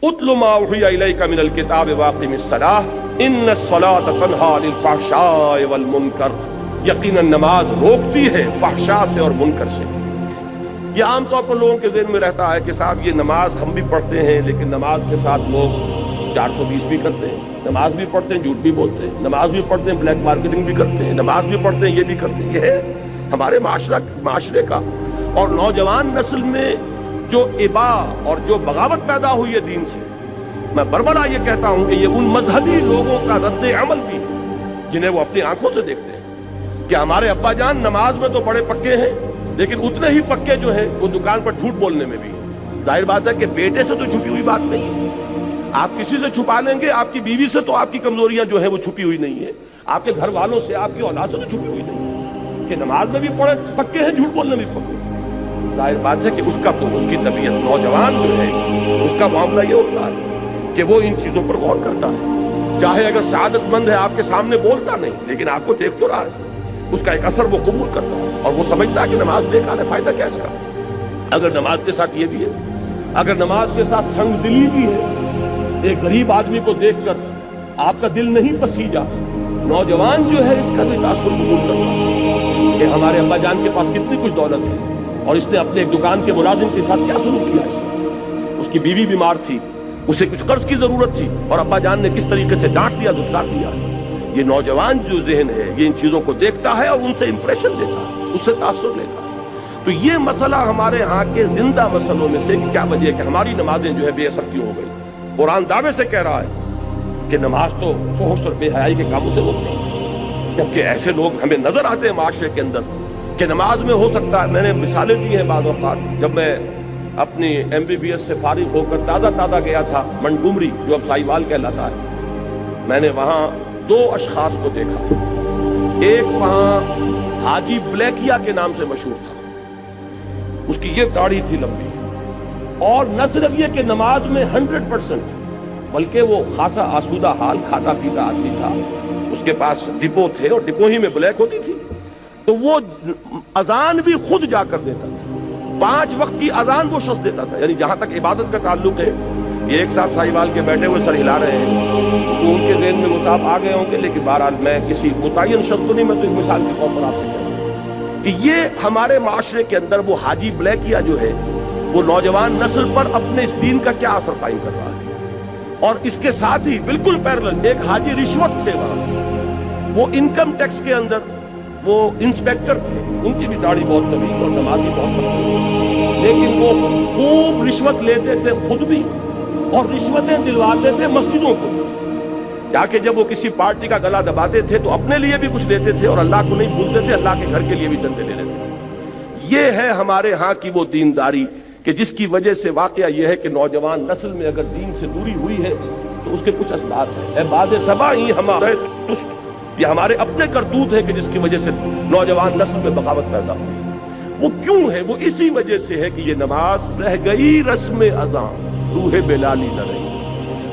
اتل ما اوحی الیک من الکتاب واقم الصلاۃ ان الصلاۃ تنہی عن الفحشاء والمنکر، یقیناً نماز روکتی ہے فحشاء سے اور منکر سے۔ یہ عام طور پر لوگوں کے ذہن میں رہتا ہے کہ صاحب یہ نماز ہم بھی پڑھتے ہیں لیکن نماز کے ساتھ لوگ 420 بھی کرتے ہیں، نماز بھی پڑھتے ہیں جھوٹ بھی بولتے ہیں، نماز بھی پڑھتے ہیں بلیک مارکیٹنگ بھی کرتے ہیں، نماز بھی پڑھتے ہیں یہ بھی کرتے ہیں۔ یہ ہے ہمارے معاشرے کا اور نوجوان نسل میں جو ابا اور جو بغاوت پیدا ہوئی ہے دین سے، میں بربرا یہ کہتا ہوں کہ یہ ان مذہبی لوگوں کا رد عمل بھی ہے جنہیں وہ اپنی آنکھوں سے دیکھتے ہیں کہ ہمارے ابا جان نماز میں تو بڑے پکے ہیں لیکن اتنے ہی پکے جو ہیں وہ دکان پر جھوٹ بولنے میں بھی۔ ظاہر بات ہے کہ بیٹے سے تو چھپی ہوئی بات نہیں ہے، آپ کسی سے چھپا لیں گے، آپ کی بیوی سے تو آپ کی کمزوریاں جو ہیں وہ چھپی ہوئی نہیں ہے، آپ کے گھر والوں سے، آپ کی اولاد سے تو چھپی ہوئی نہیں ہے کہ نماز میں بھی پڑے پکے ہیں، جھوٹ بولنے میں بھی پکے ہیں۔ ظاہر بات ہے کہ اس کا تو اس کی طبیعت، نوجوان جو ہے اس کا معاملہ یہ ہوتا ہے کہ وہ ان چیزوں پر غور کرتا ہے، چاہے اگر سعادت مند ہے آپ کے سامنے بولتا نہیں لیکن آپ کو دیکھ تو رہا ہے، اس کا ایک اثر وہ قبول کرتا ہے اور وہ سمجھتا ہے کہ نماز بیکار ہے، فائدہ کیا اس کا؟ اگر نماز کے ساتھ یہ بھی ہے، اگر نماز کے ساتھ سنگ دلی بھی ہے، ایک غریب آدمی کو دیکھ کر آپ کا دل نہیں پسیجا، نوجوان جو ہے اس کا بھی تاثر قبول کرتا ہے کہ ہمارے ابا جان کے پاس کتنی کچھ دولت ہے اور اس نے اپنے ایک دکان کے ملازم کے ساتھ کیا سلوک کیا، اس کی بیوی بیمار تھی، اسے کچھ قرض کی ضرورت تھی اور ابا جان نے کس طریقے سے ڈانٹ دیا، دھتکار دیا۔ یہ نوجوان جو ذہن ہے یہ ان چیزوں کو دیکھتا ہے اور ان سے امپریشن لیتا ہے، اس سے تاثر لیتا ہے۔ تو یہ مسئلہ ہمارے ہاں کے زندہ مسئلوں میں سے کیا وجہ ہے کہ ہماری نمازیں جو ہے بے اثر کیوں ہو گئی؟ قرآن دعوے سے کہہ رہا ہے کہ نماز تو فحش اور بے حیائی کے کاموں سے روکتی ہے، جبکہ ایسے لوگ ہمیں نظر آتے ہیں معاشرے کے اندر کہ نماز میں ہو سکتا ہے، میں نے مثالیں دی ہیں بعض اوقات، جب میں اپنی MBBS سے فارغ ہو کر تازہ گیا تھا منگومری جو اب سائی وال کہلاتا ہے، میں نے وہاں 2 اشخاص کو دیکھا، ایک وہاں حاجی بلیکیا کے نام سے مشہور تھا، اس کی یہ داڑھی تھی لمبی، اور نہ صرف یہ کہ نماز میں 100% بلکہ وہ خاصا آسودہ حال کھاتا پیتا آدمی تھا، اس کے پاس ڈپو تھے اور ڈپو ہی میں بلیک ہوتی تھی، تو وہ اذان بھی خود جا کر دیتا تھا، 5 وقت کی اذان وہ شخص دیتا تھا، یعنی جہاں تک عبادت کا تعلق ہے، یہ ایک صاحب ساہیوال کے بیٹھے ہوئے سر ہلا رہے ہیں تو ان کے ذہن میں وہ صاحب آ گئے ہوں گے، لیکن بہرحال میں کسی متعین شخص کو نہیں، میں تو ایک مثال کے طور پر آپ سے کہہ رہا ہوں کہ یہ ہمارے معاشرے کے اندر وہ حاجی بلیکیا جو ہے وہ نوجوان نسل پر اپنے اس دین کا کیا اثر قائم کر رہا ہے، اور اس کے ساتھ ہی بالکل پیرلل ایک حاجی رشوت تھے وہاں، وہ انکم ٹیکس کے اندر وہ انسپیکٹر تھے، ان کی بھی داڑھی بہت طویل اور نماز بھی بہت طویل، لیکن وہ خوب رشوت لیتے تھے خود بھی اور رشوتیں دلواتے تھے مسجدوں کو، جا کے جب وہ کسی پارٹی کا گلا دباتے تھے تو اپنے لیے بھی کچھ لیتے تھے اور اللہ کو نہیں بھولتے تھے، اللہ کے گھر کے لیے بھی چندے لے لیتے تھے۔ یہ ہے ہمارے ہاں کی وہ دینداری کہ جس کی وجہ سے واقعہ یہ ہے کہ نوجوان نسل میں اگر دین سے دوری ہوئی ہے تو اس کے کچھ اسباب ہیں، اے باد صبا ہی ہمارے تست، یہ ہمارے اپنے کرتوت ہے کہ جس کی وجہ سے نوجوان نسل میں بغاوت پیدا ہوئی۔ وہ کیوں ہے؟ وہ اسی وجہ سے ہے کہ یہ نماز رہ گئی رسم اذان، روح بلالی نہ رہی،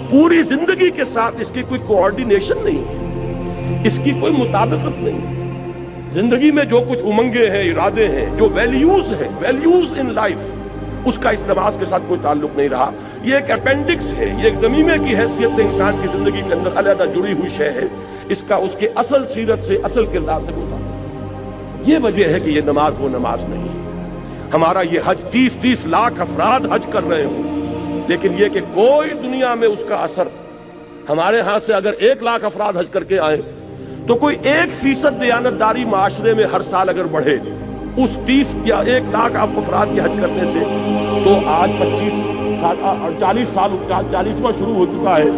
پوری زندگی کے ساتھ اس کی کوئی کوآرڈینیشن نہیں ہے، اس کی کوئی مطابقت نہیں ہے، زندگی میں جو کچھ امنگیں ہیں، ارادے ہیں، جو ویلیوز ہیں، ویلیوز ان لائف، اس کا اس نماز کے ساتھ کوئی تعلق نہیں رہا۔ یہ ایک اپینڈکس ہے، یہ ایک ضمیمے کی حیثیت سے انسان کی زندگی کے اندر علیحدہ جڑی ہوئی شے ہے، اس کا اس کے اصل سیرت سے، اصل کردار سے کوئی تعلق۔ یہ وجہ ہے کہ یہ نماز وہ نماز نہیں ہے۔ ہمارا یہ حج 30 لاکھ افراد حج کر رہے ہوں، لیکن یہ کہ کوئی دنیا میں اس کا اثر، ہمارے ہاں سے اگر 1 لاکھ افراد حج کر کے آئے تو کوئی 1% دیانتداری معاشرے میں ہر سال اگر بڑھے اس 30 یا 1 لاکھ افراد کے حج کرنے سے، تو آج 25 سال اور 40 سال 40واں شروع ہو چکا ہے،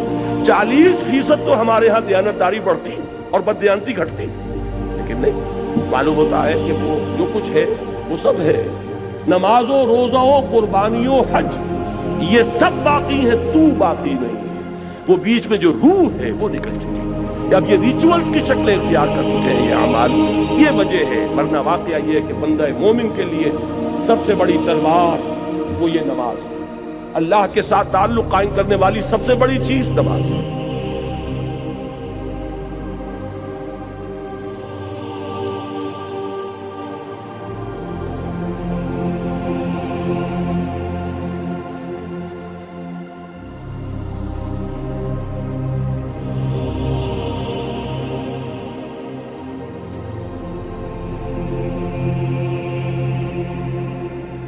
40% تو ہمارے ہاں دیانتداری بڑھتی اور بددیانتی گھٹتی، لیکن نہیں، معلوم ہوتا ہے کہ وہ جو کچھ ہے وہ سب ہے، نماز و روزہ و قربانی و حج یہ سب باقی ہے، تو باقی نہیں ہے، وہ بیچ میں جو روح ہے وہ نکل چکی ہے، اب یہ ریچولز کی شکلیں اختیار کر چکے ہیں یہ اعمال، یہ وجہ ہے، ورنہ واقعہ یہ ہے کہ بندہ مومن کے لیے سب سے بڑی تلوار وہ یہ نماز ہے، اللہ کے ساتھ تعلق قائم کرنے والی سب سے بڑی چیز نماز ہے۔